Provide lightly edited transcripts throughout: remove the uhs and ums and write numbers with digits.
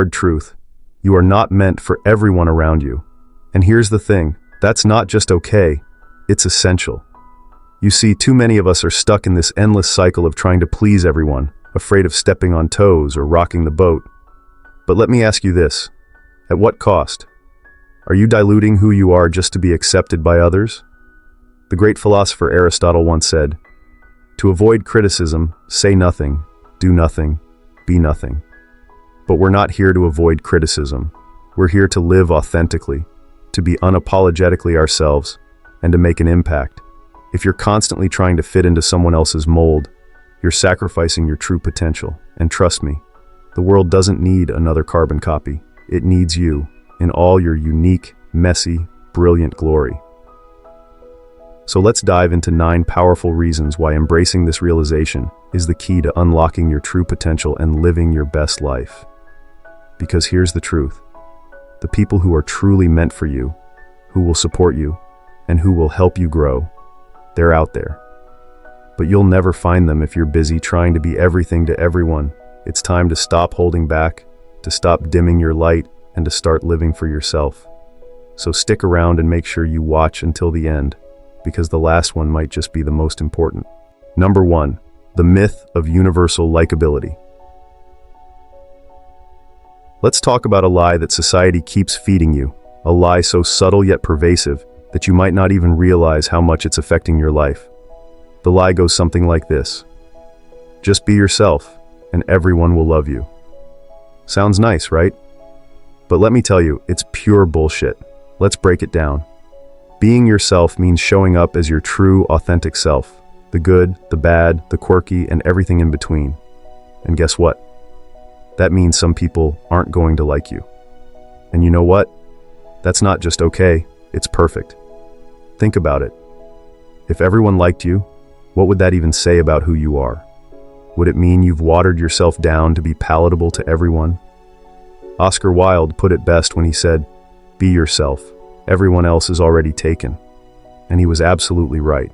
hard truth. You are not meant for everyone around you. And here's the thing, that's not just okay, it's essential. You see, too many of us are stuck in this endless cycle of trying to please everyone, afraid of stepping on toes or rocking the boat. But let me ask you this, at what cost? Are you diluting who you are just to be accepted by others? The great philosopher Aristotle once said, "To avoid criticism, say nothing, do nothing, be nothing." But we're not here to avoid criticism. We're here to live authentically, to be unapologetically ourselves, and to make an impact. If you're constantly trying to fit into someone else's mold, you're sacrificing your true potential. And trust me, the world doesn't need another carbon copy. It needs you, in all your unique, messy, brilliant glory. So let's dive into 9 powerful reasons why embracing this realization is the key to unlocking your true potential and living your best life. Because here's the truth. The people who are truly meant for you, who will support you, and who will help you grow, they're out there. But you'll never find them if you're busy trying to be everything to everyone. It's time to stop holding back, to stop dimming your light, and to start living for yourself. So stick around and make sure you watch until the end, because the last one might just be the most important. Number 1, the myth of universal likability. Let's talk about a lie that society keeps feeding you, a lie so subtle yet pervasive that you might not even realize how much it's affecting your life. The lie goes something like this: just be yourself, and everyone will love you. Sounds nice, right? But let me tell you, it's pure bullshit. Let's break it down. Being yourself means showing up as your true, authentic self. The good, the bad, the quirky, and everything in between. And guess what? That means some people aren't going to like you. And you know what? That's not just okay, it's perfect. Think about it. If everyone liked you, what would that even say about who you are? Would it mean you've watered yourself down to be palatable to everyone? Oscar Wilde put it best when he said, "Be yourself. Everyone else is already taken." And he was absolutely right.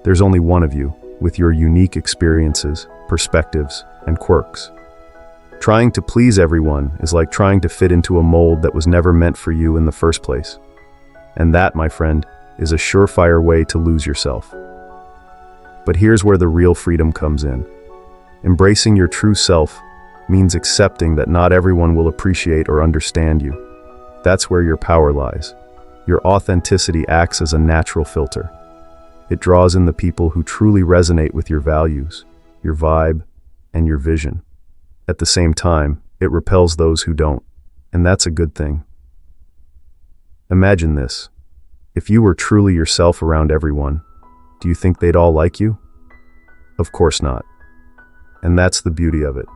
There's only one of you, with your unique experiences, perspectives, and quirks. Trying to please everyone is like trying to fit into a mold that was never meant for you in the first place. And that, my friend, is a surefire way to lose yourself. But here's where the real freedom comes in. Embracing your true self means accepting that not everyone will appreciate or understand you. That's where your power lies. Your authenticity acts as a natural filter. It draws in the people who truly resonate with your values, your vibe, and your vision. At the same time, it repels those who don't, and that's a good thing. Imagine this. If you were truly yourself around everyone, do you think they'd all like you? Of course not. And that's the beauty of it.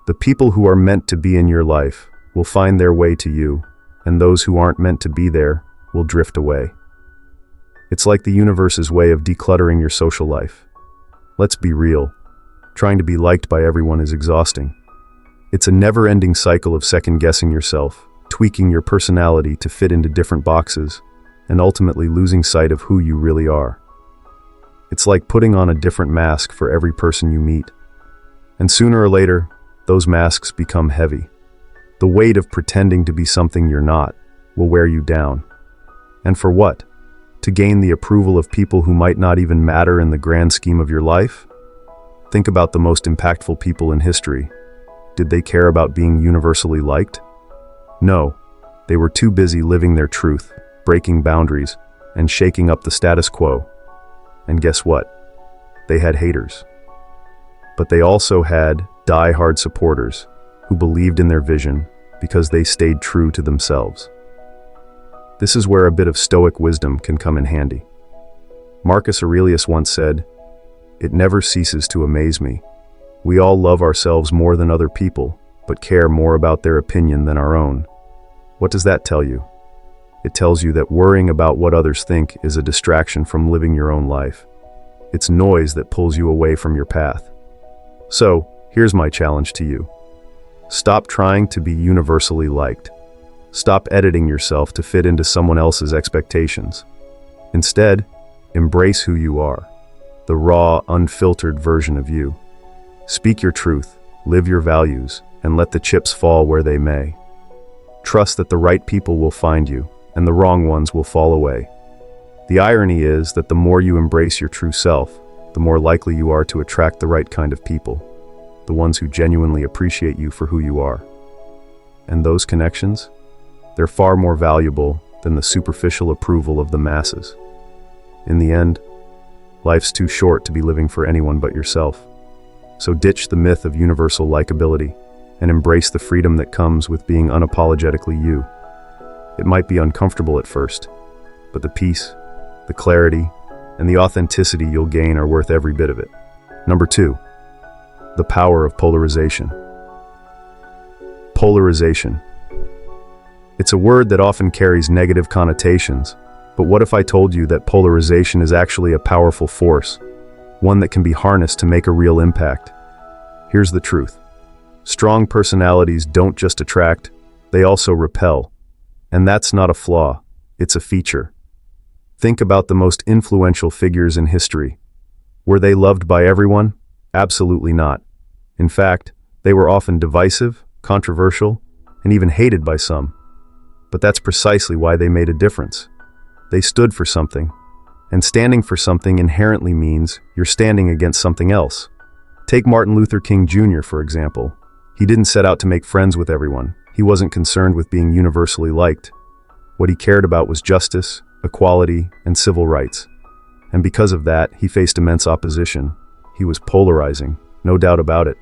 The people who are meant to be in your life will find their way to you, and those who aren't meant to be there will drift away. It's like the universe's way of decluttering your social life. Let's be real. Trying to be liked by everyone is exhausting. It's a never-ending cycle of second-guessing yourself, tweaking your personality to fit into different boxes, and ultimately losing sight of who you really are. It's like putting on a different mask for every person you meet. And sooner or later, those masks become heavy. The weight of pretending to be something you're not will wear you down. And for what? To gain the approval of people who might not even matter in the grand scheme of your life? Think about the most impactful people in history. Did they care about being universally liked? No, they were too busy living their truth, breaking boundaries, and shaking up the status quo. And guess what? They had haters. But they also had die-hard supporters who believed in their vision because they stayed true to themselves. This is where a bit of Stoic wisdom can come in handy. Marcus Aurelius once said, "It never ceases to amaze me. We all love ourselves more than other people, but care more about their opinion than our own." What does that tell you? It tells you that worrying about what others think is a distraction from living your own life. It's noise that pulls you away from your path. So, here's my challenge to you. Stop trying to be universally liked. Stop editing yourself to fit into someone else's expectations. Instead, embrace who you are, the raw, unfiltered version of you. Speak your truth, live your values, and let the chips fall where they may. Trust that the right people will find you, and the wrong ones will fall away. The irony is that the more you embrace your true self, the more likely you are to attract the right kind of people, the ones who genuinely appreciate you for who you are. And those connections? They're far more valuable than the superficial approval of the masses. In the end, life's too short to be living for anyone but yourself. So ditch the myth of universal likability and embrace the freedom that comes with being unapologetically you. It might be uncomfortable at first, but the peace, the clarity, and the authenticity you'll gain are worth every bit of it. Number 2, the power of polarization. Polarization. It's a word that often carries negative connotations, but what if I told you that polarization is actually a powerful force, one that can be harnessed to make a real impact? Here's the truth. Strong personalities don't just attract, they also repel. And that's not a flaw, it's a feature. Think about the most influential figures in history. Were they loved by everyone? Absolutely not. In fact, they were often divisive, controversial, and even hated by some. But that's precisely why they made a difference. They stood for something, and standing for something inherently means you're standing against something else. Take Martin Luther King Jr., for example. He didn't set out to make friends with everyone. He wasn't concerned with being universally liked. What he cared about was justice, equality, and civil rights. And because of that, he faced immense opposition. He was polarizing, no doubt about it.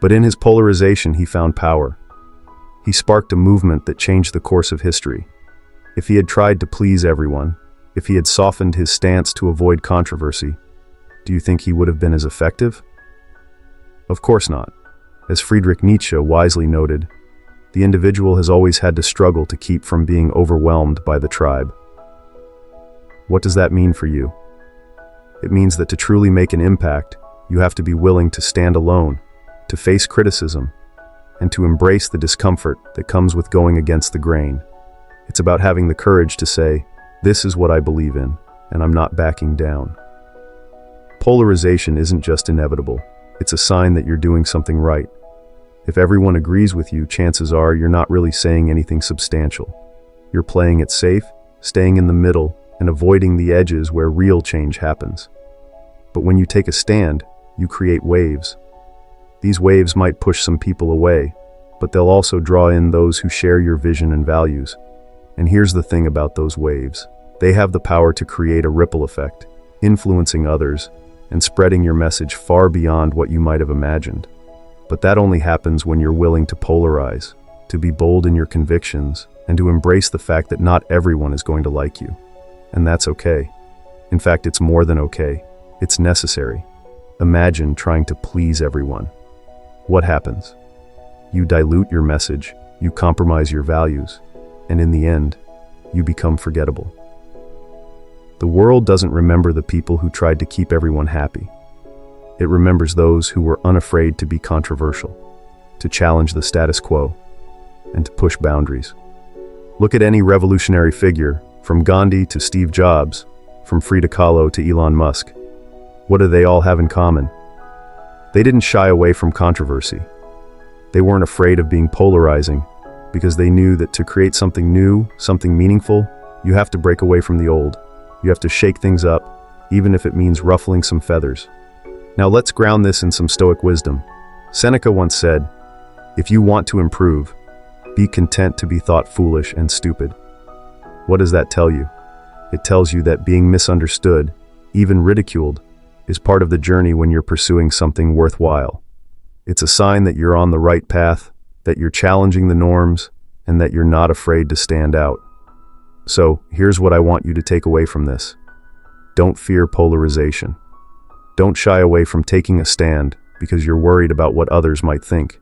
But in his polarization, he found power. He sparked a movement that changed the course of history. If he had tried to please everyone, if he had softened his stance to avoid controversy, do you think he would have been as effective? Of course not. As Friedrich Nietzsche wisely noted, the individual has always had to struggle to keep from being overwhelmed by the tribe. What does that mean for you? It means that to truly make an impact, you have to be willing to stand alone, to face criticism, and to embrace the discomfort that comes with going against the grain. It's about having the courage to say, this is what I believe in, and I'm not backing down. Polarization isn't just inevitable, it's a sign that you're doing something right. If everyone agrees with you, chances are you're not really saying anything substantial. You're playing it safe, staying in the middle, and avoiding the edges where real change happens. But when you take a stand, you create waves. These waves might push some people away, but they'll also draw in those who share your vision and values. And here's the thing about those waves. They have the power to create a ripple effect, influencing others, and spreading your message far beyond what you might have imagined. But that only happens when you're willing to polarize, to be bold in your convictions, and to embrace the fact that not everyone is going to like you. And that's okay. In fact, it's more than okay. It's necessary. Imagine trying to please everyone. What happens? You dilute your message, you compromise your values, and in the end, you become forgettable. The world doesn't remember the people who tried to keep everyone happy. It remembers those who were unafraid to be controversial, to challenge the status quo, and to push boundaries. Look at any revolutionary figure, from Gandhi to Steve Jobs, from Frida Kahlo to Elon Musk. What do they all have in common? They didn't shy away from controversy. They weren't afraid of being polarizing, because they knew that to create something new, something meaningful, you have to break away from the old. You have to shake things up, even if it means ruffling some feathers. Now let's ground this in some Stoic wisdom. Seneca once said, "If you want to improve, be content to be thought foolish and stupid." What does that tell you? It tells you that being misunderstood, even ridiculed, is part of the journey when you're pursuing something worthwhile. It's a sign that you're on the right path, that you're challenging the norms, and that you're not afraid to stand out. So, here's what I want you to take away from this. Don't fear polarization. Don't shy away from taking a stand because you're worried about what others might think.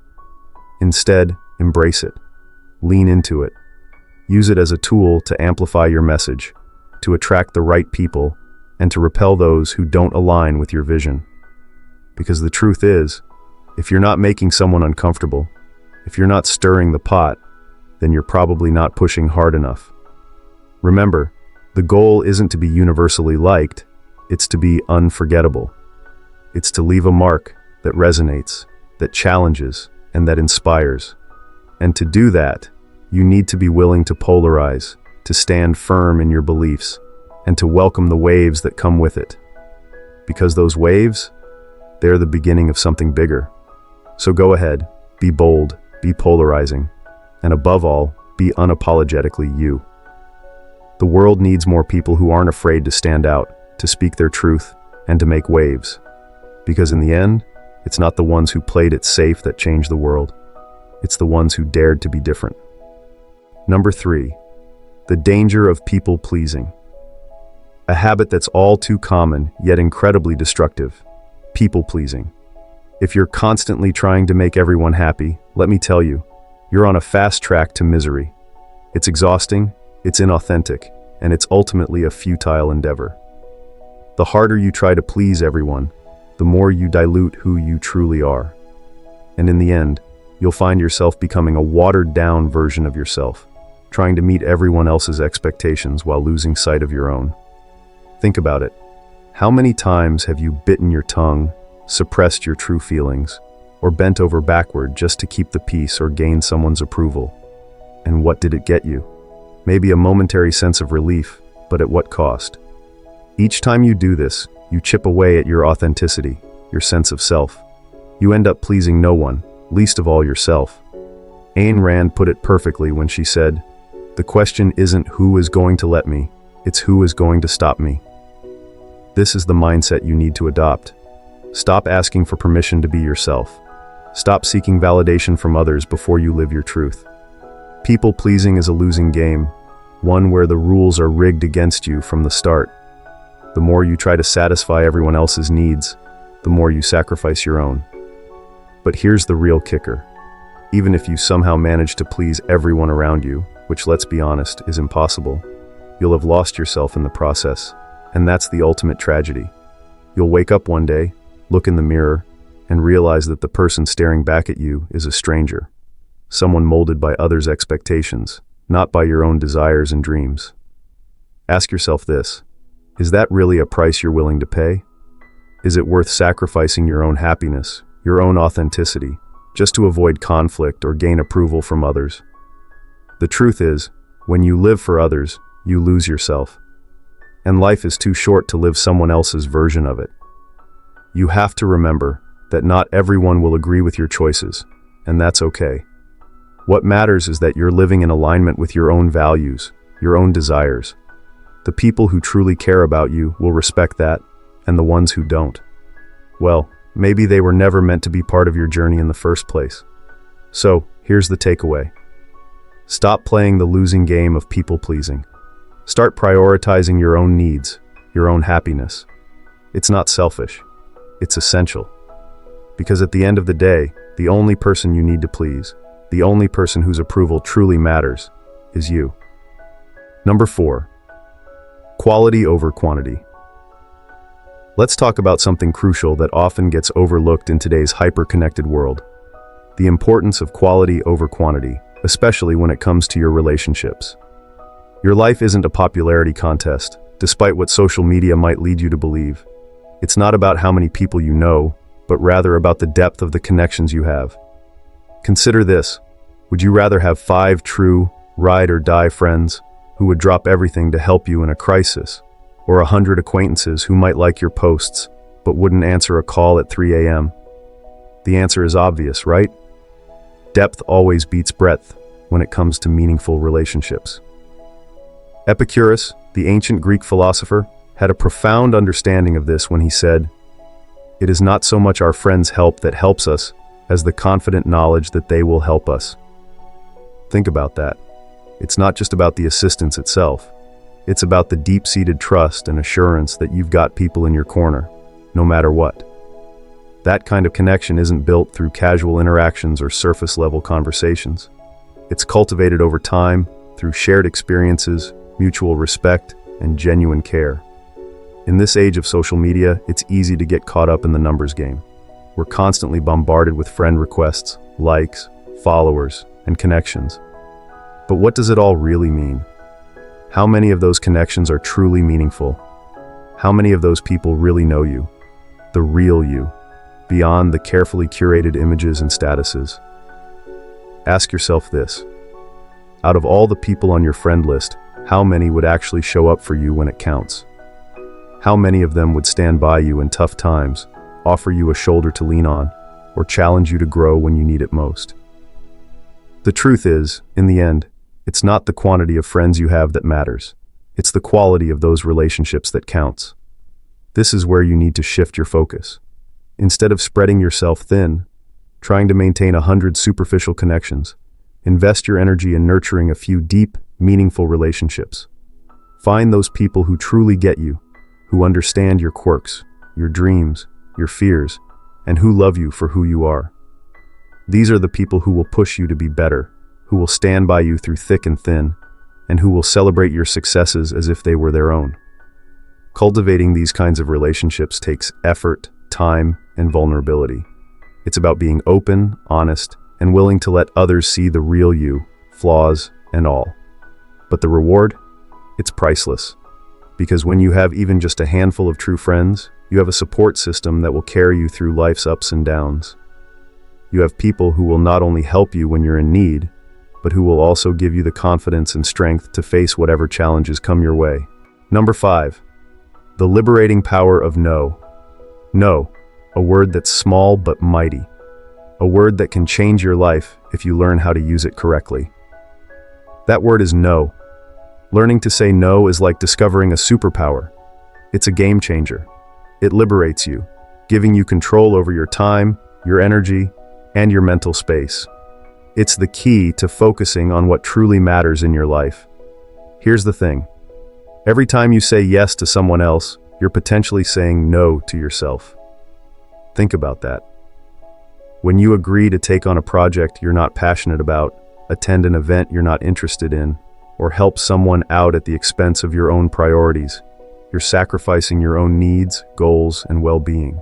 Instead, embrace it. Lean into it. Use it as a tool to amplify your message, to attract the right people, and to repel those who don't align with your vision. Because the truth is, if you're not making someone uncomfortable, if you're not stirring the pot, then you're probably not pushing hard enough. Remember, the goal isn't to be universally liked, it's to be unforgettable. It's to leave a mark that resonates, that challenges, and that inspires. And to do that, you need to be willing to polarize, to stand firm in your beliefs, and to welcome the waves that come with it. Because those waves, they're the beginning of something bigger. So go ahead, be bold, be polarizing, and above all, be unapologetically you. The world needs more people who aren't afraid to stand out, to speak their truth, and to make waves. Because in the end, it's not the ones who played it safe that changed the world. It's the ones who dared to be different. Number 3, the danger of people pleasing. A habit that's all too common, yet incredibly destructive. People pleasing. If you're constantly trying to make everyone happy, let me tell you, you're on a fast track to misery. It's exhausting, it's inauthentic, and it's ultimately a futile endeavor. The harder you try to please everyone, the more you dilute who you truly are. And in the end, you'll find yourself becoming a watered-down version of yourself, trying to meet everyone else's expectations while losing sight of your own. Think about it. How many times have you bitten your tongue, suppressed your true feelings, or bent over backward just to keep the peace or gain someone's approval? And what did it get you? Maybe a momentary sense of relief, but at what cost? Each time you do this, you chip away at your authenticity, your sense of self. You end up pleasing no one, least of all yourself. Ayn Rand put it perfectly when she said, "The question isn't who is going to let me, it's who is going to stop me." This is the mindset you need to adopt. Stop asking for permission to be yourself. Stop seeking validation from others before you live your truth. People-pleasing is a losing game, one where the rules are rigged against you from the start. The more you try to satisfy everyone else's needs, the more you sacrifice your own. But here's the real kicker. Even if you somehow manage to please everyone around you, which, let's be honest, is impossible, you'll have lost yourself in the process, and that's the ultimate tragedy. You'll wake up one day, look in the mirror, and realize that the person staring back at you is a stranger, someone molded by others' expectations, not by your own desires and dreams. Ask yourself this: is that really a price you're willing to pay? Is it worth sacrificing your own happiness, your own authenticity, just to avoid conflict or gain approval from others? The truth is, when you live for others, you lose yourself. And life is too short to live someone else's version of it. You have to remember that not everyone will agree with your choices, and that's okay. What matters is that you're living in alignment with your own values, your own desires. The people who truly care about you will respect that, and the ones who don't, well, maybe they were never meant to be part of your journey in the first place. So, here's the takeaway. Stop playing the losing game of people-pleasing. Start prioritizing your own needs, your own happiness. It's not selfish. It's essential. Because at the end of the day, the only person you need to please, the only person whose approval truly matters, is you. Number 4. Quality over quantity. Let's talk about something crucial that often gets overlooked in today's hyper-connected world: the importance of quality over quantity, especially when it comes to your relationships. Your life isn't a popularity contest, despite what social media might lead you to believe. It's not about how many people you know, but rather about the depth of the connections you have. Consider this: would you rather have 5 true, ride-or-die friends who would drop everything to help you in a crisis, or 100 acquaintances who might like your posts but wouldn't answer a call at 3 a.m.? The answer is obvious, right? Depth always beats breadth when it comes to meaningful relationships. Epicurus, the ancient Greek philosopher, had a profound understanding of this when he said, "It is not so much our friends' help that helps us as the confident knowledge that they will help us." Think about that. It's not just about the assistance itself. It's about the deep-seated trust and assurance that you've got people in your corner, no matter what. That kind of connection isn't built through casual interactions or surface-level conversations. It's cultivated over time through shared experiences, mutual respect, and genuine care. In this age of social media, it's easy to get caught up in the numbers game. We're constantly bombarded with friend requests, likes, followers, and connections. But what does it all really mean? How many of those connections are truly meaningful? How many of those people really know you? The real you? beyond the carefully curated images and statuses. Ask yourself this: out of all the people on your friend list, how many would actually show up for you when it counts? How many of them would stand by you in tough times, offer you a shoulder to lean on, or challenge you to grow when you need it most? The truth is, in the end, it's not the quantity of friends you have that matters. It's the quality of those relationships that counts. This is where you need to shift your focus. Instead of spreading yourself thin, trying to maintain 100 superficial connections, invest your energy in nurturing a few deep, meaningful relationships. Find those people who truly get you, who understand your quirks, your dreams, your fears, and who love you for who you are. These are the people who will push you to be better, who will stand by you through thick and thin, and who will celebrate your successes as if they were their own. Cultivating these kinds of relationships takes effort, time, and vulnerability. It's about being open, honest, and willing to let others see the real you, flaws and all. But the reward? It's priceless. Because when you have even just a handful of true friends, you have a support system that will carry you through life's ups and downs. You have people who will not only help you when you're in need, but who will also give you the confidence and strength to face whatever challenges come your way. Number 5. The liberating power of no. No, a word that's small but mighty. A word that can change your life if you learn how to use it correctly. That word is no. Learning to say no is like discovering a superpower. It's a game changer. It liberates you, giving you control over your time, your energy, and your mental space. It's the key to focusing on what truly matters in your life. Here's the thing. Every time you say yes to someone else, you're potentially saying no to yourself. Think about that. When you agree to take on a project you're not passionate about, attend an event you're not interested in, or help someone out at the expense of your own priorities, you're sacrificing your own needs, goals, and well-being.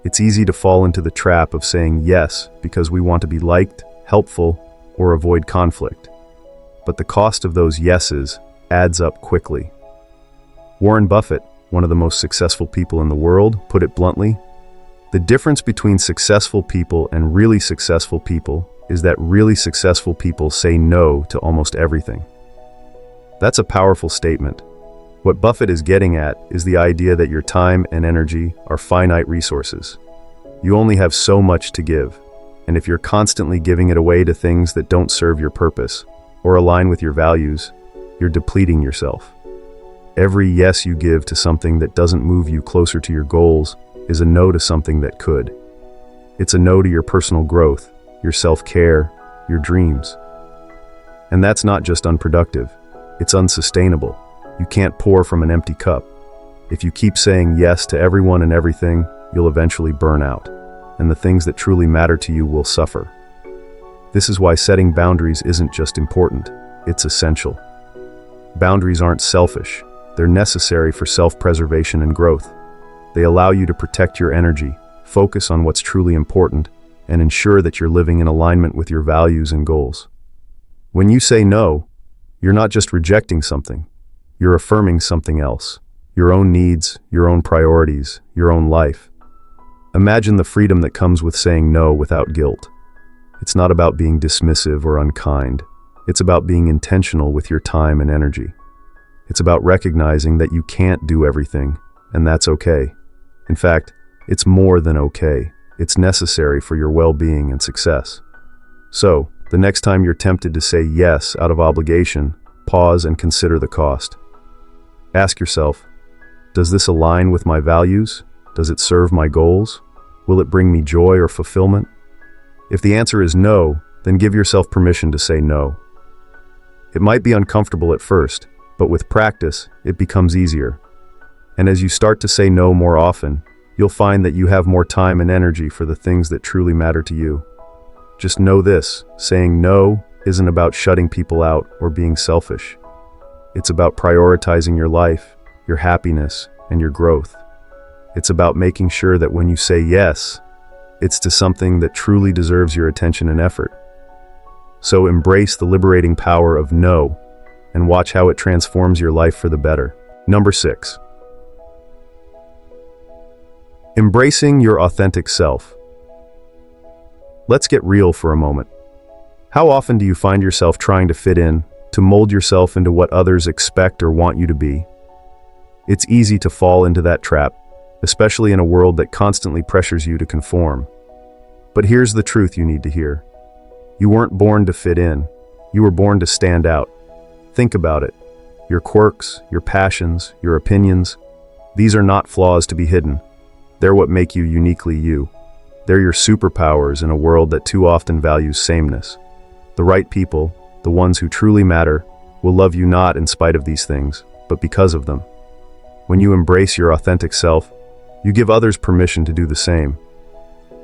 It's easy to fall into the trap of saying yes because we want to be liked, helpful, or avoid conflict. But the cost of those yeses adds up quickly. Warren Buffett, one of the most successful people in the world, put it bluntly: the difference between successful people and really successful people is that really successful people say no to almost everything. That's a powerful statement. What Buffett is getting at is the idea that your time and energy are finite resources. You only have so much to give, and if you're constantly giving it away to things that don't serve your purpose or align with your values, you're depleting yourself. Every yes you give to something that doesn't move you closer to your goals is a no to something that could. It's a no to your personal growth, your self-care, your dreams. And that's not just unproductive, it's unsustainable. You can't pour from an empty cup. If you keep saying yes to everyone and everything, you'll eventually burn out, and the things that truly matter to you will suffer. This is why setting boundaries isn't just important, it's essential. Boundaries aren't selfish, they're necessary for self-preservation and growth. They allow you to protect your energy, focus on what's truly important, and ensure that you're living in alignment with your values and goals. When you say no, you're not just rejecting something, you're affirming something else. Your own needs, your own priorities, your own life. Imagine the freedom that comes with saying no without guilt. It's not about being dismissive or unkind. It's about being intentional with your time and energy. It's about recognizing that you can't do everything, and that's okay. In fact, it's more than okay. It's necessary for your well-being and success. So, the next time you're tempted to say yes out of obligation, pause and consider the cost. Ask yourself, does this align with my values? Does it serve my goals? Will it bring me joy or fulfillment? If the answer is no, then give yourself permission to say no. It might be uncomfortable at first, but with practice, it becomes easier. And as you start to say no more often, you'll find that you have more time and energy for the things that truly matter to you. Just know this, saying no isn't about shutting people out or being selfish. It's about prioritizing your life, your happiness, and your growth. It's about making sure that when you say yes, it's to something that truly deserves your attention and effort. So embrace the liberating power of no, and watch how it transforms your life for the better. Number 6. Embracing your authentic self. Let's get real for a moment. How often do you find yourself trying to fit in, to mold yourself into what others expect or want you to be? It's easy to fall into that trap, especially in a world that constantly pressures you to conform. But here's the truth you need to hear. You weren't born to fit in. You were born to stand out. Think about it. Your quirks, your passions, your opinions, these are not flaws to be hidden. They're what make you uniquely you. They're your superpowers in a world that too often values sameness. The right people, the ones who truly matter, will love you not in spite of these things, but because of them. When you embrace your authentic self, you give others permission to do the same.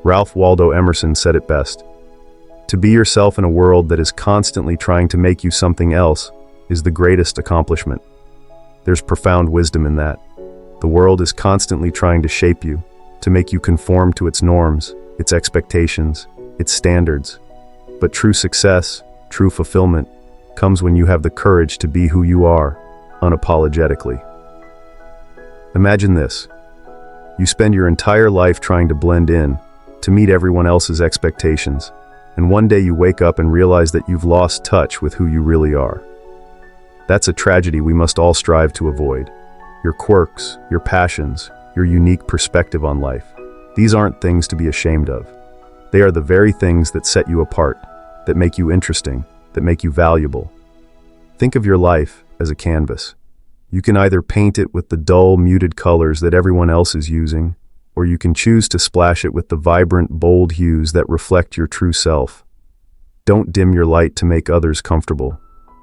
Ralph Waldo Emerson said it best. To be yourself in a world that is constantly trying to make you something else is the greatest accomplishment. There's profound wisdom in that. The world is constantly trying to shape you, to make you conform to its norms, its expectations, its standards. But true success, true fulfillment, comes when you have the courage to be who you are, unapologetically. Imagine this. You spend your entire life trying to blend in, to meet everyone else's expectations, and one day you wake up and realize that you've lost touch with who you really are. That's a tragedy we must all strive to avoid. Your quirks, your passions, your unique perspective on life. These aren't things to be ashamed of. They are the very things that set you apart, that make you interesting, that make you valuable. Think of your life as a canvas. You can either paint it with the dull, muted colors that everyone else is using, or you can choose to splash it with the vibrant, bold hues that reflect your true self. Don't dim your light to make others comfortable.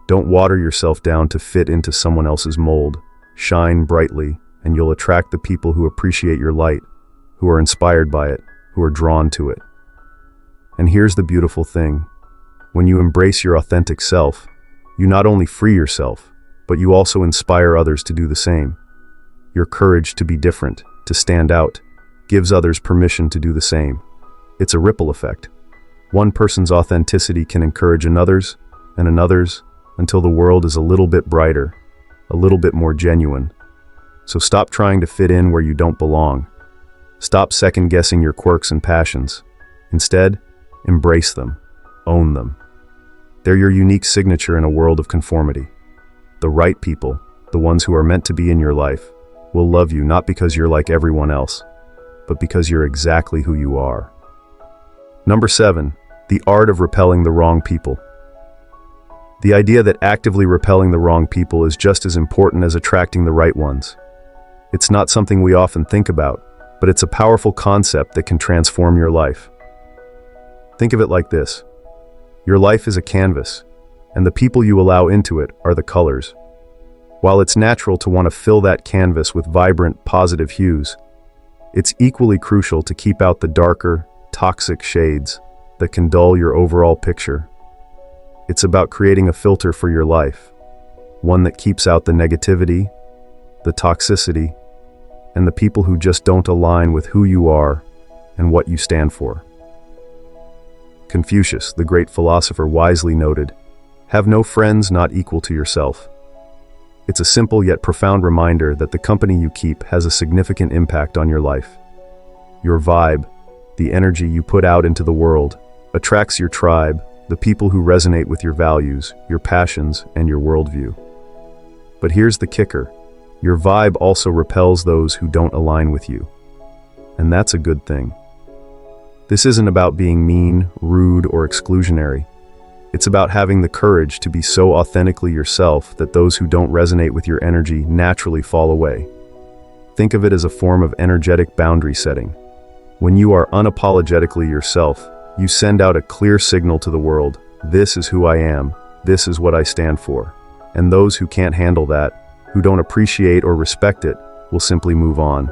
Don't water yourself down to fit into someone else's mold. Shine brightly, and you'll attract the people who appreciate your light, who are inspired by it, who are drawn to it. And here's the beautiful thing. When you embrace your authentic self, you not only free yourself, but you also inspire others to do the same. Your courage to be different, to stand out, gives others permission to do the same. It's a ripple effect. One person's authenticity can encourage another's, and another's, until the world is a little bit brighter, a little bit more genuine. So stop trying to fit in where you don't belong. Stop second-guessing your quirks and passions. Instead, embrace them, own them. They're your unique signature in a world of conformity. The right people, the ones who are meant to be in your life, will love you not because you're like everyone else, but because you're exactly who you are. Number 7, the art of repelling the wrong people. The idea that actively repelling the wrong people is just as important as attracting the right ones. It's not something we often think about, but it's a powerful concept that can transform your life. Think of it like this. Your life is a canvas, and the people you allow into it are the colors. While it's natural to want to fill that canvas with vibrant, positive hues, it's equally crucial to keep out the darker, toxic shades that can dull your overall picture. It's about creating a filter for your life, one that keeps out the negativity, the toxicity, and the people who just don't align with who you are and what you stand for. Confucius, the great philosopher, wisely noted, "Have no friends not equal to yourself." It's a simple yet profound reminder that the company you keep has a significant impact on your life. Your vibe, the energy you put out into the world, attracts your tribe, the people who resonate with your values, your passions, and your worldview. But here's the kicker. Your vibe also repels those who don't align with you. And that's a good thing. This isn't about being mean, rude, or exclusionary. It's about having the courage to be so authentically yourself that those who don't resonate with your energy naturally fall away. Think of it as a form of energetic boundary setting. When you are unapologetically yourself, you send out a clear signal to the world. This is who I am. This is what I stand for. And those who can't handle that, who don't appreciate or respect it, will simply move on.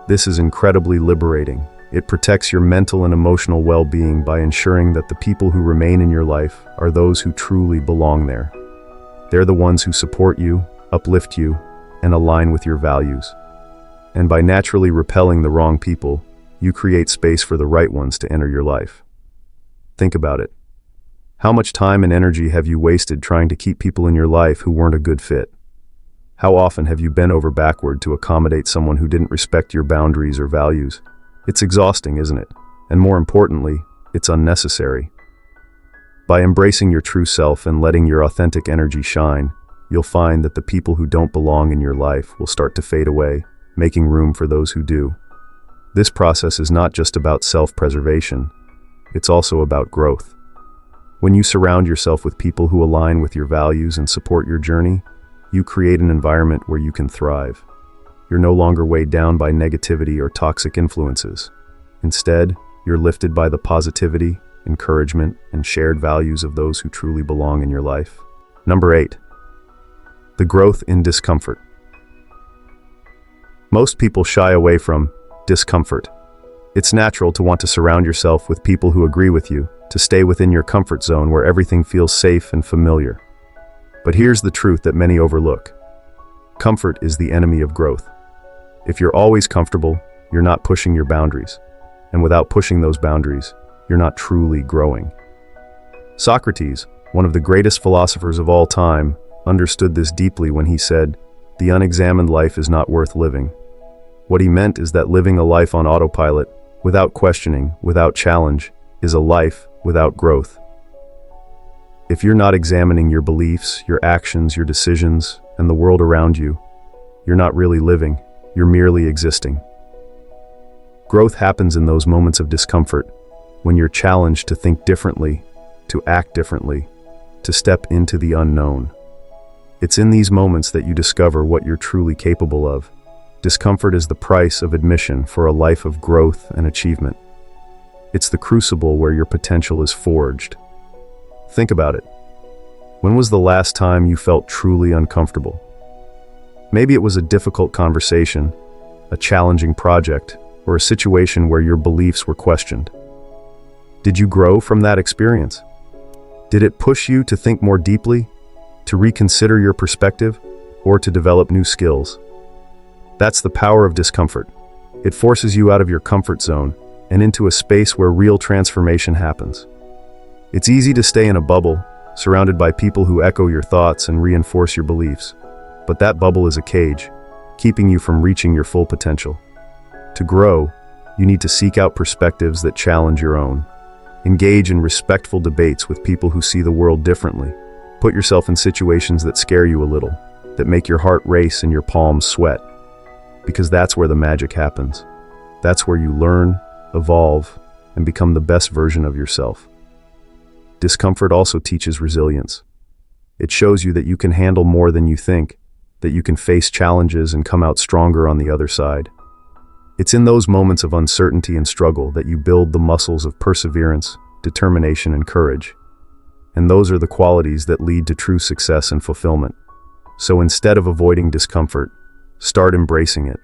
This is incredibly liberating. It protects your mental and emotional well-being by ensuring that the people who remain in your life are those who truly belong there. They're the ones who support you, uplift you, and align with your values. And by naturally repelling the wrong people, you create space for the right ones to enter your life. Think about it. How much time and energy have you wasted trying to keep people in your life who weren't a good fit? How often have you bent over backward to accommodate someone who didn't respect your boundaries or values? It's exhausting, isn't it? And more importantly, It's unnecessary. By embracing your true self and letting your authentic energy shine, you'll find that the people who don't belong in your life will start to fade away, making room for those who do. This process is not just about self-preservation, it's also about growth. When you surround yourself with people who align with your values and support your journey, you create an environment where you can thrive. You're no longer weighed down by negativity or toxic influences. Instead, you're lifted by the positivity, encouragement, and shared values of those who truly belong in your life. Number 8. The growth in discomfort. Most people shy away from discomfort. It's natural to want to surround yourself with people who agree with you, to stay within your comfort zone where everything feels safe and familiar. But here's the truth that many overlook. Comfort is the enemy of growth. If you're always comfortable, you're not pushing your boundaries. And without pushing those boundaries, you're not truly growing. Socrates, one of the greatest philosophers of all time, understood this deeply when he said, "The unexamined life is not worth living." What he meant is that living a life on autopilot, without questioning, without challenge, is a life without growth. If you're not examining your beliefs, your actions, your decisions, and the world around you, you're not really living, you're merely existing. Growth happens in those moments of discomfort, when you're challenged to think differently, to act differently, to step into the unknown. It's in these moments that you discover what you're truly capable of. Discomfort is the price of admission for a life of growth and achievement. It's the crucible where your potential is forged. Think about it. When was the last time you felt truly uncomfortable? Maybe it was a difficult conversation, a challenging project, or a situation where your beliefs were questioned. Did you grow from that experience? Did it push you to think more deeply, to reconsider your perspective, or to develop new skills? That's the power of discomfort. It forces you out of your comfort zone and into a space where real transformation happens. It's easy to stay in a bubble, surrounded by people who echo your thoughts and reinforce your beliefs. But that bubble is a cage, keeping you from reaching your full potential. To grow, you need to seek out perspectives that challenge your own. Engage in respectful debates with people who see the world differently. Put yourself in situations that scare you a little, that make your heart race and your palms sweat. Because that's where the magic happens. That's where you learn, evolve, and become the best version of yourself. Discomfort also teaches resilience. It shows you that you can handle more than you think, that you can face challenges and come out stronger on the other side. It's in those moments of uncertainty and struggle that you build the muscles of perseverance, determination, and courage. And those are the qualities that lead to true success and fulfillment. So instead of avoiding discomfort, start embracing it.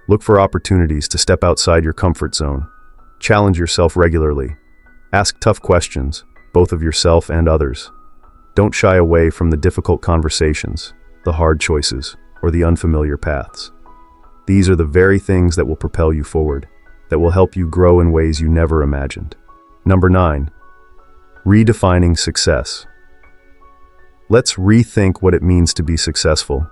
Look for opportunities to step outside your comfort zone. Challenge yourself regularly. Ask tough questions, both of yourself and others. Don't shy away from the difficult conversations, the hard choices, or the unfamiliar paths. These are the very things that will propel you forward, that will help you grow in ways you never imagined. Number 9. Redefining success. Let's rethink what it means to be successful.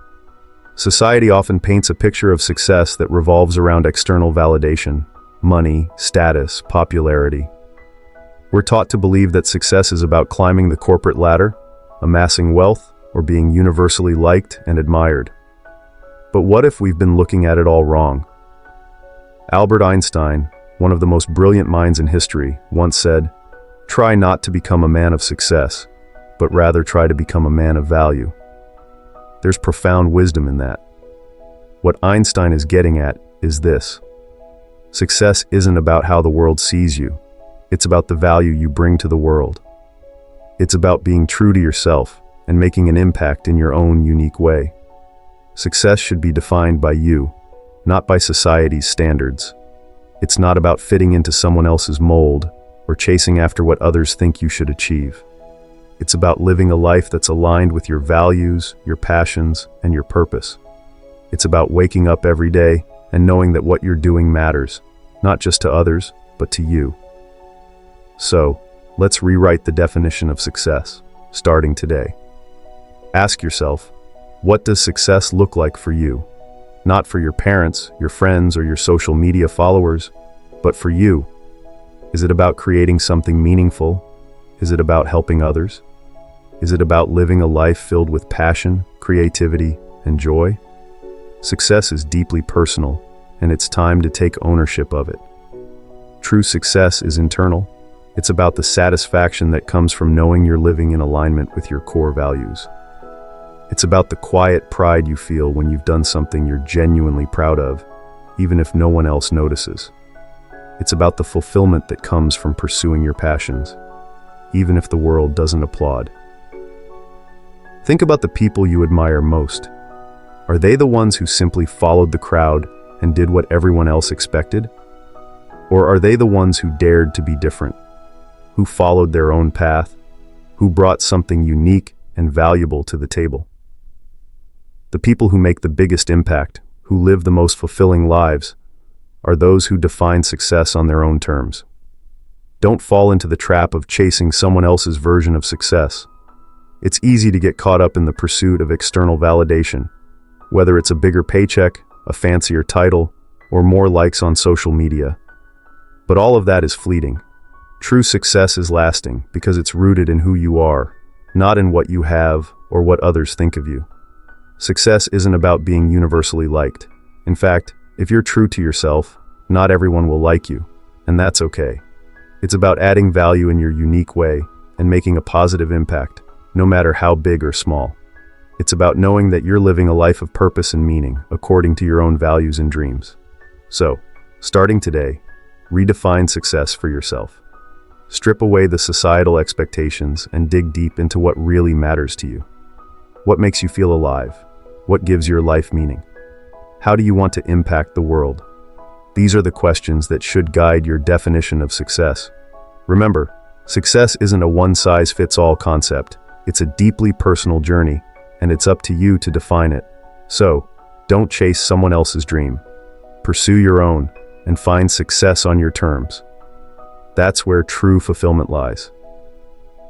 Society often paints a picture of success that revolves around external validation, money, status, popularity. We're taught to believe that success is about climbing the corporate ladder, amassing wealth, or being universally liked and admired. But what if we've been looking at it all wrong? Albert Einstein, one of the most brilliant minds in history, once said, "Try not to become a man of success, but rather try to become a man of value." There's profound wisdom in that. What Einstein is getting at is this: success isn't about how the world sees you. It's about the value you bring to the world. It's about being true to yourself and making an impact in your own unique way. Success should be defined by you, not by society's standards. It's not about fitting into someone else's mold or chasing after what others think you should achieve. It's about living a life that's aligned with your values, your passions, and your purpose. It's about waking up every day and knowing that what you're doing matters, not just to others, but to you. So, let's rewrite the definition of success, starting today. Ask yourself, what does success look like for you? Not for your parents, your friends, or your social media followers, but for you. Is it about creating something meaningful? Is it about helping others? Is it about living a life filled with passion, creativity, and joy? Success is deeply personal, and it's time to take ownership of it. True success is internal. It's about the satisfaction that comes from knowing you're living in alignment with your core values. It's about the quiet pride you feel when you've done something you're genuinely proud of, even if no one else notices. It's about the fulfillment that comes from pursuing your passions, even if the world doesn't applaud. Think about the people you admire most. Are they the ones who simply followed the crowd and did what everyone else expected? Or are they the ones who dared to be different, who followed their own path, who brought something unique and valuable to the table? The people who make the biggest impact, who live the most fulfilling lives, are those who define success on their own terms. Don't fall into the trap of chasing someone else's version of success. It's easy to get caught up in the pursuit of external validation, whether it's a bigger paycheck, a fancier title, or more likes on social media. But all of that is fleeting. True success is lasting because it's rooted in who you are, not in what you have or what others think of you. Success isn't about being universally liked. In fact, if you're true to yourself, not everyone will like you, and that's okay. It's about adding value in your unique way and making a positive impact, no matter how big or small. It's about knowing that you're living a life of purpose and meaning according to your own values and dreams. So, starting today, redefine success for yourself. Strip away the societal expectations and dig deep into what really matters to you. What makes you feel alive? What gives your life meaning? How do you want to impact the world? These are the questions that should guide your definition of success. Remember, success isn't a one-size-fits-all concept. It's a deeply personal journey, and it's up to you to define it. So, don't chase someone else's dream. Pursue your own, and find success on your terms. That's where true fulfillment lies.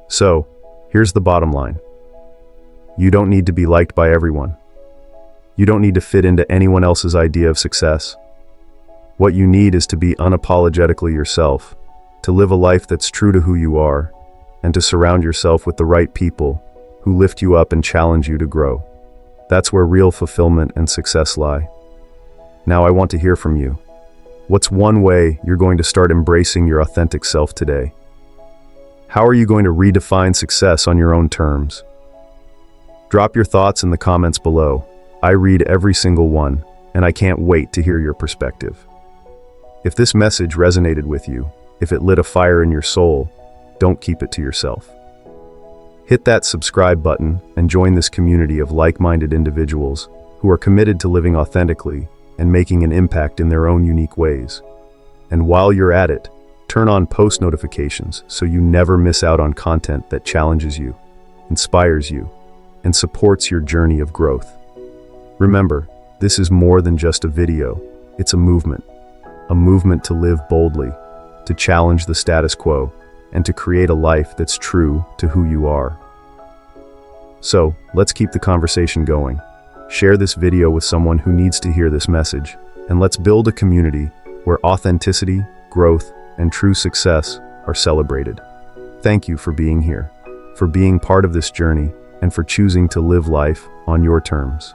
So, here's the bottom line. You don't need to be liked by everyone. You don't need to fit into anyone else's idea of success. What you need is to be unapologetically yourself, to live a life that's true to who you are, and to surround yourself with the right people who lift you up and challenge you to grow. That's where real fulfillment and success lie. Now I want to hear from you. What's one way you're going to start embracing your authentic self today? How are you going to redefine success on your own terms? Drop your thoughts in the comments below. I read every single one, and I can't wait to hear your perspective. If this message resonated with you, if it lit a fire in your soul, don't keep it to yourself. Hit that subscribe button and join this community of like-minded individuals who are committed to living authentically and making an impact in their own unique ways. And while you're at it, turn on post notifications so you never miss out on content that challenges you, inspires you, and supports your journey of growth. Remember, this is more than just a video. It's a movement to live boldly, to challenge the status quo, and to create a life that's true to who you are. So, let's keep the conversation going. Share this video with someone who needs to hear this message, and let's build a community where authenticity, growth, and true success are celebrated. Thank you for being here, for being part of this journey, and for choosing to live life on your terms.